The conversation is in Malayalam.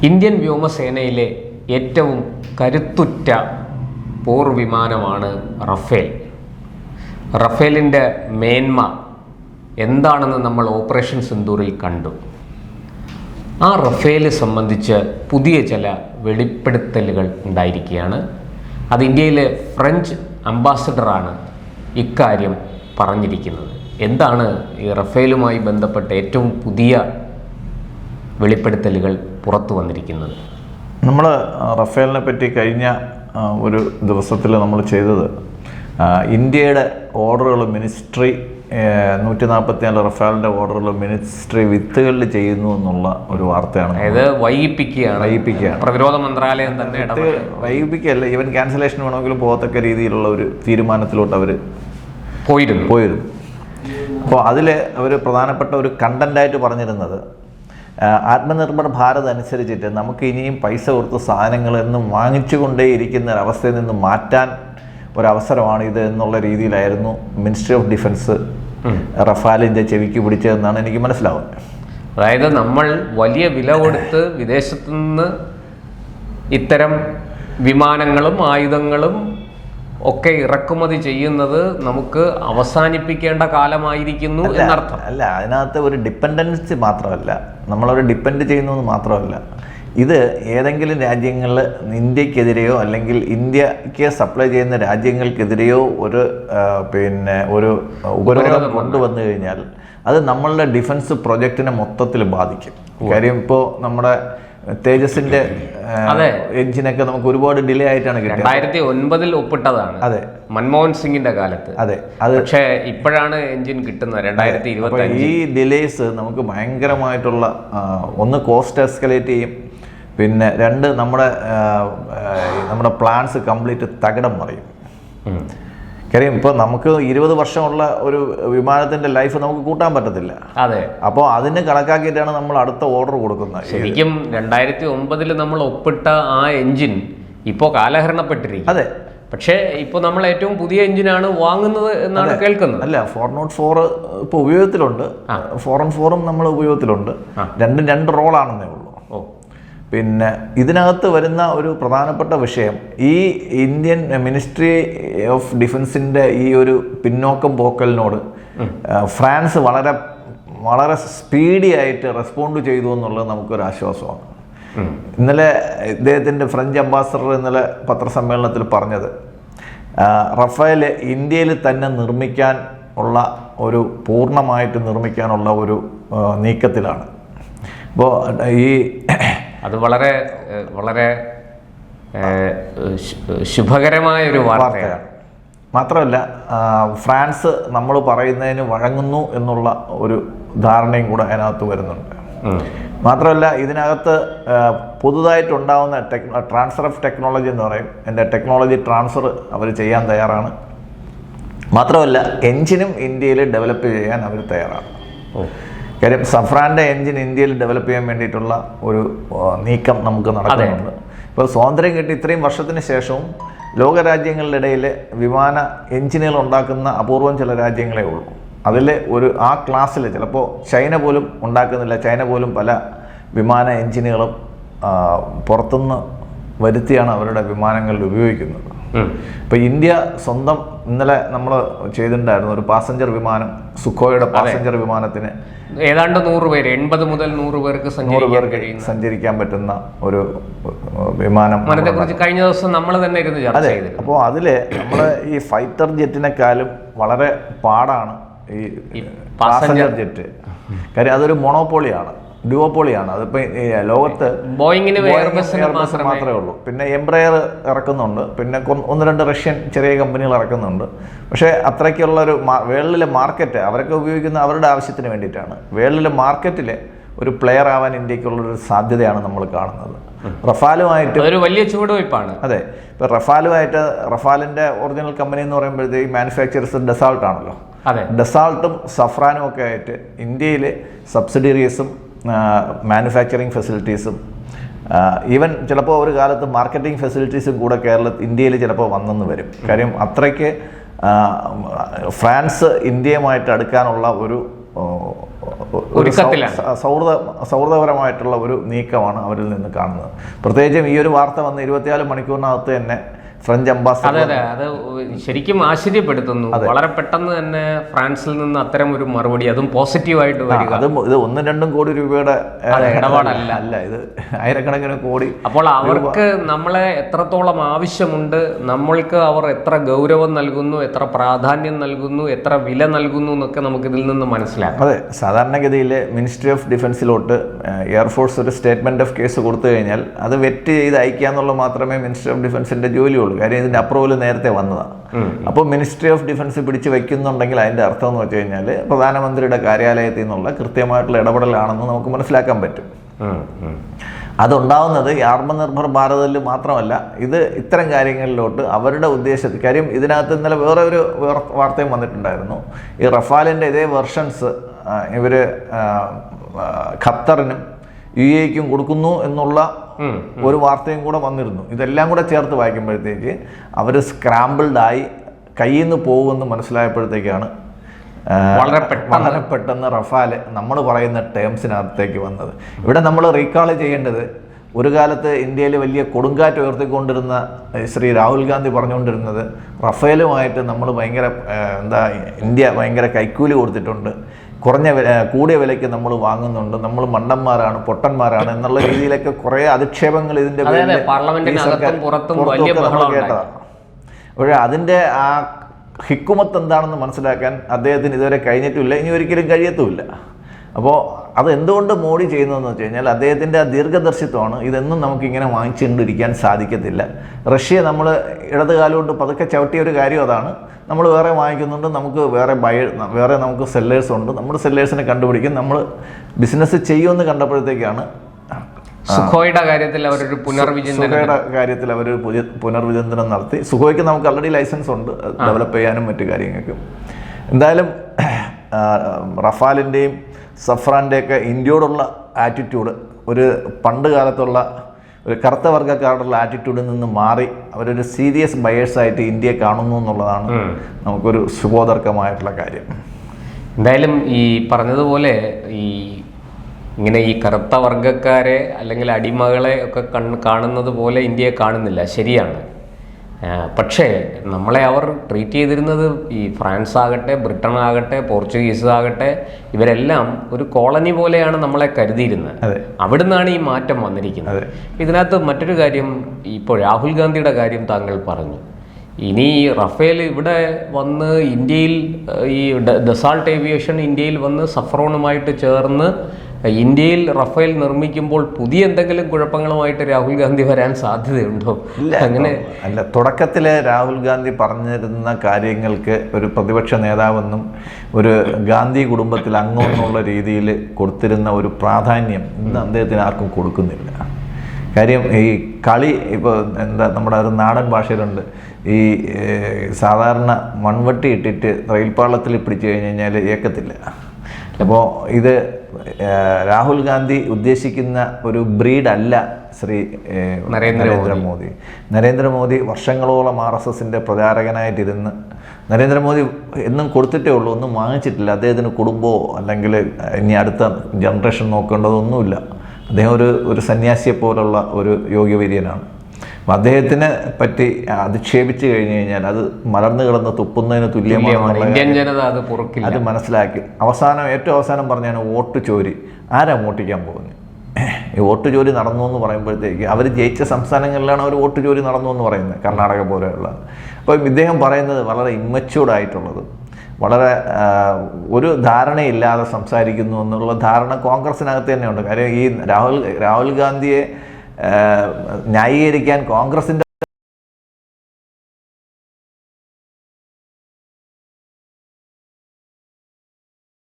ഇന്ത്യൻ വ്യോമസേനയിലെ ഏറ്റവും കരുത്തുറ്റ പോർ വിമാനമാണ് റഫേൽ. റഫേലിൻ്റെ മേന്മ എന്താണെന്ന് നമ്മൾ ഓപ്പറേഷൻ സിന്ദൂറിൽ കണ്ടു. ആ റഫേൽ സംബന്ധിച്ച് പുതിയ ചില വെളിപ്പെടുത്തലുകൾ ഉണ്ടായിരിക്കുകയാണ്. അത് ഇന്ത്യയിലെ ഫ്രഞ്ച് അംബാസഡറാണ് ഇക്കാര്യം പറഞ്ഞിരിക്കുന്നത്. എന്താണ് ഈ റഫേലുമായി ബന്ധപ്പെട്ട ഏറ്റവും പുതിയ വെളിപ്പെടുത്തലുകൾ പുറത്തു വന്നിരിക്കുന്നത്? നമ്മൾ റഫേലിനെ പറ്റി കഴിഞ്ഞ ഒരു ദിവസത്തിൽ നമ്മൾ ചെയ്തത് ഇന്ത്യയുടെ ഓർഡറുകൾ മിനിസ്ട്രി 144 റഫേലിൻ്റെ ഓർഡറുകൾ മിനിസ്ട്രി വിത്തുകളിൽ ചെയ്യുന്നു എന്നുള്ള ഒരു വാർത്തയാണ്. അതായത് വൈകിപ്പിക്കുകയാണ്. പ്രതിരോധ മന്ത്രാലയം തന്നെ വൈകിപ്പിക്കുകയല്ല, ഈവൻ ക്യാൻസലേഷൻ വേണമെങ്കിലും പോകത്തക്ക രീതിയിലുള്ള ഒരു തീരുമാനത്തിലോട്ട് അവർ പോയിരുന്നു. അപ്പോൾ അതിൽ അവർ പ്രധാനപ്പെട്ട ഒരു കണ്ടൻ്റായിട്ട് പറഞ്ഞിരുന്നത് ആത്മനിർഭർ ഭാരത് അനുസരിച്ചിട്ട് നമുക്ക് ഇനിയും പൈസ കൊടുത്ത സാധനങ്ങളെന്നും വാങ്ങിച്ചു കൊണ്ടേയിരിക്കുന്ന ഒരവസ്ഥയിൽ നിന്ന് മാറ്റാൻ ഒരവസരമാണ് ഇത് എന്നുള്ള രീതിയിലായിരുന്നു മിനിസ്ട്രി ഓഫ് ഡിഫൻസ് റഫാലിൻ്റെ ചെവിക്ക് പിടിച്ചതെന്നാണ് എനിക്ക് മനസ്സിലാവുന്നത്. അതായത് നമ്മൾ വലിയ വില കൊടുത്ത് വിദേശത്തു നിന്ന് ഇത്തരം വിമാനങ്ങളും ആയുധങ്ങളും ഒക്കെ ഇറക്കുമതി ചെയ്യുന്നത് നമുക്ക് അവസാനിപ്പിക്കേണ്ട കാലമായിരിക്കുന്നു എന്നർത്ഥം. അല്ല, അതിനകത്ത് ഒരു ഡിപ്പെൻഡൻസി മാത്രമല്ല, നമ്മളൊരു ഡിപ്പെൻഡ് ചെയ്യുന്നത് മാത്രമല്ല, ഇത് ഏതെങ്കിലും രാജ്യങ്ങളിൽ ഇന്ത്യക്കെതിരെയോ അല്ലെങ്കിൽ ഇന്ത്യക്ക് സപ്ലൈ ചെയ്യുന്ന രാജ്യങ്ങൾക്കെതിരെയോ ഒരു ഉപരോധം കൊണ്ടുവന്നു കഴിഞ്ഞാൽ അത് നമ്മളുടെ ഡിഫൻസ് പ്രൊജക്റ്റിനെ മൊത്തത്തിൽ ബാധിക്കും. കാര്യം ഇപ്പോൾ നമ്മുടെ തേജസിന്റെ എഞ്ചിനൊക്കെ നമുക്ക് ഒരുപാട് ഡിലേ ആയിട്ടാണ് കിട്ടിയത്. 2009 ഒപ്പിട്ടതാണ്. അതെ, മൻമോഹൻ സിംഗിന്റെ കാലത്ത്. അതെ, അത് പക്ഷേ ഇപ്പോഴാണ് എഞ്ചിൻ കിട്ടുന്നത് 2025. ഈ ഡിലേസ് നമുക്ക് ഭയങ്കരമായിട്ടുള്ള ഒന്ന് കോസ്റ്റ് എസ്കലേറ്റ് ചെയ്യും, പിന്നെ രണ്ട് നമ്മുടെ പ്ലാൻസ് കംപ്ലീറ്റ് തകിടം മറിയും. കാര്യം ഇപ്പോൾ നമുക്ക് 20 വർഷമുള്ള ഒരു വിമാനത്തിന്റെ ലൈഫ് നമുക്ക് കൂട്ടാൻ പറ്റത്തില്ല. അതെ, അപ്പോൾ അതിന് കണക്കാക്കിയിട്ടാണ് നമ്മൾ അടുത്ത ഓർഡർ കൊടുക്കുന്നത്. ശരിക്കും 2009 നമ്മൾ ഒപ്പിട്ട ആ എഞ്ചിൻ ഇപ്പോൾ കാലഹരണപ്പെട്ടിരിക്കും. അതെ, പക്ഷേ ഇപ്പോൾ നമ്മൾ ഏറ്റവും പുതിയ എഞ്ചിനാണ് വാങ്ങുന്നത് എന്നാണ് കേൾക്കുന്നത്. അല്ല, 404 ഇപ്പോൾ ഉപയോഗത്തിലുണ്ട്, 414 നമ്മൾ ഉപയോഗത്തിലുണ്ട്. രണ്ടും രണ്ട് റോളാണെന്നേ ഉള്ളൂ. പിന്നെ ഇതിനകത്ത് വരുന്ന ഒരു പ്രധാനപ്പെട്ട വിഷയം, ഈ ഇന്ത്യൻ മിനിസ്ട്രി ഓഫ് ഡിഫൻസിൻ്റെ ഈ ഒരു പിന്നോക്കം പോക്കലിനോട് ഫ്രാൻസ് വളരെ വളരെ സ്പീഡി ആയിട്ട് റെസ്പോണ്ട് ചെയ്തു എന്നുള്ളത് നമുക്കൊരു ആശ്വാസമാണ്. ഇന്നലെ ഇദ്ദേഹത്തിൻ്റെ ഫ്രഞ്ച് അംബാസഡർ ഇന്നലെ പത്രസമ്മേളനത്തിൽ പറഞ്ഞത് റഫേൽ ഇന്ത്യയിൽ തന്നെ നിർമ്മിക്കാൻ ഉള്ള ഒരു പൂർണ്ണമായിട്ട് നിർമ്മിക്കാനുള്ള ഒരു നീക്കത്തിലാണ്. അപ്പോൾ അത് വളരെ വളരെ ശുഭകരമായ ഒരു വാർത്തയാണ്. മാത്രമല്ല, ഫ്രാൻസ് നമ്മൾ പറയുന്നതിന് വഴങ്ങുന്നു എന്നുള്ള ഒരു ധാരണയും കൂടെ അതിനകത്ത് വരുന്നുണ്ട്. മാത്രമല്ല, ഇതിനകത്ത് പുതുതായിട്ടുണ്ടാവുന്ന ട്രാൻസ്ഫർ ഓഫ് ടെക്നോളജി എന്ന് പറയും, എൻ്റെ ടെക്നോളജി ട്രാൻസ്ഫർ അവർ ചെയ്യാൻ തയ്യാറാണ്. മാത്രമല്ല, എൻജിനും ഇന്ത്യയിൽ ഡെവലപ്പ് ചെയ്യാൻ അവർ തയ്യാറാണ്. കാര്യം സഫ്രാൻ്റെ എൻജിൻ ഇന്ത്യയിൽ ഡെവലപ്പ് ചെയ്യാൻ വേണ്ടിയിട്ടുള്ള ഒരു നീക്കം നമുക്ക് നടക്കുന്നുണ്ട്. ഇപ്പോൾ സ്വാതന്ത്ര്യം കിട്ടി ഇത്രയും വർഷത്തിന് ശേഷവും ലോകരാജ്യങ്ങളുടെ ഇടയിൽ വിമാന എൻജിനുകൾ ഉണ്ടാക്കുന്ന അപൂർവം ചില രാജ്യങ്ങളേ ഉള്ളൂ. അതിൽ ആ ക്ലാസ്സിൽ ചിലപ്പോൾ ചൈന പോലും ഉണ്ടാക്കുന്നില്ല. ചൈന പോലും പല വിമാന എൻജിനുകളും പുറത്തുനിന്ന് വരുത്തിയാണ് അവരുടെ വിമാനങ്ങളിൽ ഉപയോഗിക്കുന്നത്. ഇപ്പോൾ ഇന്ത്യ സ്വന്തം ഇന്നലെ നമ്മൾ ചെയ്തിട്ടുണ്ടായിരുന്നു ഒരു പാസഞ്ചർ വിമാനം, സുഖോയുടെ പാസഞ്ചർ വിമാനത്തിന് ഏതാണ്ട് 100 പേര്, 80 മുതൽ 100 പേർക്ക് സഞ്ചരിക്കാൻ പറ്റുന്ന ഒരു വിമാനത്തെക്കുറിച്ച് കഴിഞ്ഞ ദിവസം നമ്മൾ തന്നെ ഇരുന്ന് ചർച്ച ചെയ്തു. അപ്പോൾ അതിൽ നമ്മൾ ഈ ഫൈറ്റർ ജെറ്റിനെക്കാളും വളരെ പാടാണ് ഈ പാസഞ്ചർ ജെറ്റ്. കാര്യം അതൊരു മൊണോപോളിയാണ്, ഡ്യുവോപോളിയാണ്. അതിപ്പോൾ ലോകത്ത് ബോയിങ്ങിന് മാത്രമേ ഉള്ളൂ. പിന്നെ എംബ്രയർ ഇറക്കുന്നുണ്ട്, പിന്നെ 1-2 റഷ്യൻ ചെറിയ കമ്പനികൾ ഇറക്കുന്നുണ്ട്. പക്ഷേ അത്രയ്ക്കുള്ള ഒരു വേൾഡിലെ മാർക്കറ്റ് അവരൊക്കെ ഉപയോഗിക്കുന്ന അവരുടെ ആവശ്യത്തിന് വേണ്ടിയിട്ടാണ്. വേൾഡിലെ മാർക്കറ്റിൽ ഒരു പ്ലെയർ ആവാൻ ഇന്ത്യക്കുള്ളൊരു സാധ്യതയാണ് നമ്മൾ കാണുന്നത്. റഫാലുമായിട്ട് ഒരു വലിയ ചുവടുവയ്പ്പാണ്. അതെ, ഇപ്പോൾ റഫാലിൻ്റെ ഒറിജിനൽ കമ്പനി എന്ന് പറയുമ്പോഴത്തേക്ക് മാനുഫാക്ചറേഴ്സ് ഡെസാൾട്ട് ആണല്ലോ. ഡെസാൾട്ടും സഫ്രാനും ഒക്കെ ആയിട്ട് ഇന്ത്യയിലെ സബ്സിഡിയറീസും മാനുഫാക്ചറിങ് ഫെസിലിറ്റീസും ഈവൻ ചിലപ്പോൾ ഒരു കാലത്ത് മാർക്കറ്റിംഗ് ഫെസിലിറ്റീസും കൂടെ ഇന്ത്യയിൽ ചിലപ്പോൾ വന്നെന്ന് വരും. കാര്യം അത്രയ്ക്ക് ഫ്രാൻസ് ഇന്ത്യയുമായിട്ട് അടുക്കാനുള്ള ഒരു സൗഹൃദപരമായിട്ടുള്ള ഒരു നീക്കമാണ് അവരിൽ നിന്ന് കാണുന്നത്. പ്രത്യേകിച്ചും ഈ ഒരു വാർത്ത വന്ന് 24 മണിക്കൂറിനകത്ത് തന്നെ ഫ്രഞ്ച് അംബാസഡർ, അതെ അത് ശരിക്കും ആശ്ചര്യപ്പെടുത്തുന്നു. വളരെ പെട്ടെന്ന് തന്നെ ഫ്രാൻസിൽ നിന്ന് അത്തരം ഒരു മറുപടി, അതും പോസിറ്റീവായിട്ട് വരിക. ഇത് 1-2 കോടി രൂപയുടെ ഇടപാടല്ല, അല്ല, ഇത് ആയിരക്കണക്കിന് കോടി. അപ്പോൾ അവർക്ക് നമ്മളെ എത്രത്തോളം ആവശ്യമുണ്ട്, നമ്മൾക്ക് അവർ എത്ര ഗൗരവം നൽകുന്നു, എത്ര പ്രാധാന്യം നൽകുന്നു, എത്ര വില നൽകുന്നു എന്നൊക്കെ നമുക്ക് ഇതിൽ നിന്ന് മനസ്സിലാക്കാം. അതെ, സാധാരണഗതിയിൽ മിനിസ്ട്രി ഓഫ് ഡിഫൻസിലോട്ട് എയർഫോഴ്സ് ഒരു സ്റ്റേറ്റ്മെന്റ് ഓഫ് കേസ് കൊടുത്തു കഴിഞ്ഞാൽ അത് വെറ്റ് ചെയ്ത് അയക്കുക എന്നുള്ളത് മാത്രമേ മിനിസ്ട്രി ഓഫ് ഡിഫൻസിന്റെ ജോലിയുള്ളൂ. കാര്യം ഇതിന്റെ അപ്രൂവൽ നേരത്തെ വന്നതാണ്. അപ്പോൾ മിനിസ്ട്രി ഓഫ് ഡിഫൻസ് പിടിച്ച് വെക്കുന്നുണ്ടെങ്കിൽ അതിന്റെ അർത്ഥം എന്ന് വെച്ച് കഴിഞ്ഞാൽ പ്രധാനമന്ത്രിയുടെ കാര്യാലയത്തിൽ നിന്നുള്ള കൃത്യമായിട്ടുള്ള ഇടപെടലാണെന്ന് നമുക്ക് മനസ്സിലാക്കാൻ പറ്റും. അതുണ്ടാവുന്നത് ഈ ആത്മനിർഭർ ഭാരതിൽ മാത്രമല്ല, ഇത് ഇത്തരം കാര്യങ്ങളിലോട്ട് അവരുടെ ഉദ്ദേശത്തിൽ. കാര്യം ഇതിനകത്ത് ഇന്നലെ വേറെ ഒരു വാർത്തയും വന്നിട്ടുണ്ടായിരുന്നു. ഈ റഫാലിൻ്റെ ഇതേ വെർഷൻസ് ഇവർ ഖത്തറിനും UAE-ക്കും കൊടുക്കുന്നു എന്നുള്ള ഒരു വാർത്തയും കൂടെ വന്നിരുന്നു. ഇതെല്ലാം കൂടെ ചേർത്ത് വായിക്കുമ്പോഴത്തേക്ക് അവർ സ്ക്രാമ്പിൾഡായി കയ്യിൽ നിന്ന് പോകുമെന്ന് മനസ്സിലായപ്പോഴത്തേക്കാണ് വളരെ പെട്ടെന്ന് റഫാല് നമ്മൾ പറയുന്ന ടേംസിനകത്തേക്ക് വന്നത്. ഇവിടെ നമ്മൾ റീകാൾ ചെയ്യേണ്ടത്, ഒരു കാലത്ത് ഇന്ത്യയിൽ വലിയ കൊടുങ്കാറ്റ് ഉയർത്തിക്കൊണ്ടിരുന്ന ശ്രീ രാഹുൽ ഗാന്ധി പറഞ്ഞുകൊണ്ടിരുന്നത് റഫേലുമായിട്ട് നമ്മൾ ഭയങ്കര ഇന്ത്യ ഭയങ്കര കൈക്കൂലി കൊടുത്തിട്ടുണ്ട്, കൂടിയ വിലയ്ക്ക് നമ്മൾ വാങ്ങുന്നുണ്ട്, നമ്മൾ മണ്ടന്മാരാണ്, പൊട്ടന്മാരാണ് എന്നുള്ള രീതിയിലൊക്കെ കുറേ അധിക്ഷേപങ്ങൾ ഇതിന്റെ കേട്ടതാണ്. പക്ഷേ അതിന്റെ ആ ഹിക്കുമത്ത് എന്താണെന്ന് മനസ്സിലാക്കാൻ അദ്ദേഹത്തിന് ഇതുവരെ കഴിഞ്ഞിട്ടില്ല, ഇനി ഒരിക്കലും കഴിയത്തുമില്ല. അപ്പോൾ അത് എന്തുകൊണ്ട് മോഡി ചെയ്യുന്നതെന്ന് വെച്ച് കഴിഞ്ഞാൽ അദ്ദേഹത്തിൻ്റെ ആ ദീർഘദർശിത്വമാണ്. ഇതൊന്നും നമുക്കിങ്ങനെ വാങ്ങിച്ചുകൊണ്ടിരിക്കാൻ സാധിക്കത്തില്ല. റഷ്യ നമ്മൾ ഇടതുകാലുകൊണ്ട് പതുക്കെ ചവിട്ടിയ ഒരു കാര്യം അതാണ്. നമ്മൾ വേറെ വാങ്ങിക്കുന്നുണ്ട്, നമുക്ക് വേറെ നമുക്ക് സെല്ലേഴ്സ് ഉണ്ട്, നമ്മൾ സെല്ലേഴ്സിനെ കണ്ടുപിടിക്കും, നമ്മൾ ബിസിനസ് ചെയ്യുമെന്ന് കണ്ടപ്പോഴത്തേക്കാണ് സുഖോയുടെ കാര്യത്തിൽ അവരൊരു പുനർവിചിന്തനം നടത്തി. സുഖോയ്ക്ക് നമുക്ക് ഓൾറെഡി ലൈസൻസ് ഉണ്ട് ഡെവലപ്പ് ചെയ്യാനും മറ്റു കാര്യങ്ങൾക്കും. എന്തായാലും റഫാലിൻ്റെയും സഫ്രാൻ്റെയൊക്കെ ഇന്ത്യയോടുള്ള ആറ്റിറ്റ്യൂഡ് ഒരു പണ്ട് കാലത്തുള്ള ഒരു കറുത്ത വർഗ്ഗക്കാരുടെ ആറ്റിറ്റ്യൂഡിൽ നിന്ന് മാറി അവരൊരു സീരിയസ് ബയേഴ്സായിട്ട് ഇന്ത്യയെ കാണുന്നു എന്നുള്ളതാണ് നമുക്കൊരു ശുഭോദർക്കമായിട്ടുള്ള കാര്യം. എന്തായാലും ഈ പറഞ്ഞതുപോലെ ഇങ്ങനെ ഈ കറുത്ത വർഗ്ഗക്കാരെ അല്ലെങ്കിൽ അടിമകളെ ഒക്കെ കാണുന്നത് പോലെ ഇന്ത്യയെ കാണുന്നില്ല, ശരിയാണ്. പക്ഷേ നമ്മളെ അവർ ട്രീറ്റ് ചെയ്തിരുന്നത്, ഈ ഫ്രാൻസ് ആകട്ടെ, ബ്രിട്ടൻ ആകട്ടെ, പോർച്ചുഗീസ് ആകട്ടെ, ഇവരെല്ലാം ഒരു കോളനി പോലെയാണ് നമ്മളെ കരുതിയിരുന്നത്. അവിടുന്നാണ് ഈ മാറ്റം വന്നിരിക്കുന്നത്. ഇതിനകത്ത് മറ്റൊരു കാര്യം, ഇപ്പോൾ രാഹുൽ ഗാന്ധിയുടെ കാര്യം താങ്കൾ പറഞ്ഞു. ഇനി റഫേൽ ഇവിടെ വന്ന് ഇന്ത്യയിൽ ഈ ദസാൾട്ട് ഏവിയേഷൻ ഇന്ത്യയിൽ വന്ന് സഫ്രോണുമായിട്ട് ചേർന്ന് ഇന്ത്യയിൽ റഫേൽ നിർമ്മിക്കുമ്പോൾ പുതിയ എന്തെങ്കിലും കുഴപ്പങ്ങളുമായിട്ട് രാഹുൽ ഗാന്ധി വരാൻ സാധ്യതയുണ്ടോ? അങ്ങനെ അല്ല, തുടക്കത്തിൽ രാഹുൽ ഗാന്ധി പറഞ്ഞിരുന്ന കാര്യങ്ങൾക്ക് ഒരു പ്രതിപക്ഷ നേതാവെന്നും ഒരു ഗാന്ധി കുടുംബത്തിൽ അംഗമെന്നുള്ള രീതിയിൽ കൊടുത്തിരുന്ന ഒരു പ്രാധാന്യം ഇന്ന് അദ്ദേഹത്തിന് ആർക്കും കൊടുക്കുന്നില്ല. കാര്യം ഈ കളി ഇപ്പോൾ നമ്മുടെ ഒരു നാടൻ ഭാഷയിലുണ്ട്, ഈ സാധാരണ മൺവട്ടി ഇട്ടിട്ട് റെയിൽപാളത്തിൽ പിടിച്ചു കഴിഞ്ഞാൽ ഏക്കത്തില്ല. അപ്പോൾ ഇത് രാഹുൽ ഗാന്ധി ഉദ്ദേശിക്കുന്ന ഒരു ബ്രീഡല്ല ശ്രീ നരേന്ദ്രമോദി വർഷങ്ങളോളം RSSന്റെ പ്രചാരകനായിട്ടിരുന്ന് നരേന്ദ്രമോദി എന്നും കൊടുത്തിട്ടേ ഉള്ളൂ, ഒന്നും വാങ്ങിച്ചിട്ടില്ല. അദ്ദേഹത്തിന് കുടുംബമോ അല്ലെങ്കിൽ ഇനി അടുത്ത ജനറേഷൻ നോക്കേണ്ടതൊന്നുമില്ല. അദ്ദേഹം ഒരു സന്യാസിയെ പോലുള്ള ഒരു യോഗ്യവര്യനാണ്. അപ്പം അദ്ദേഹത്തിനെ പറ്റി അധിക്ഷേപിച്ചു കഴിഞ്ഞു കഴിഞ്ഞാൽ അത് മലർന്നു കിടന്ന് തുപ്പുന്നതിന് തുല്യമാണ്. അത് മനസ്സിലാക്കി ഏറ്റവും അവസാനം പറഞ്ഞാണ് വോട്ട് ചോരി. ആരാ വോട്ടിക്കാൻ പോകുന്നത്? ഈ വോട്ട് ചോരി നടന്നു എന്ന് പറയുമ്പോഴത്തേക്ക് അവർ ജയിച്ച സംസ്ഥാനങ്ങളിലാണ് അവർ വോട്ട് ചോരി നടന്നു എന്ന് പറയുന്നത്, കർണാടക പോലെയുള്ള. അപ്പം ഇദ്ദേഹം പറയുന്നത് വളരെ ഇമ്മച്യൂർഡായിട്ടുള്ളത്, വളരെ ഒരു ധാരണയില്ലാതെ സംസാരിക്കുന്നു എന്നുള്ള ധാരണ കോൺഗ്രസിനകത്ത് തന്നെയുണ്ട്. കാര്യം ഈ രാഹുൽ ഗാന്ധിയെ ന്യായീകരിക്കാൻ കോൺഗ്രസിൻ്റെ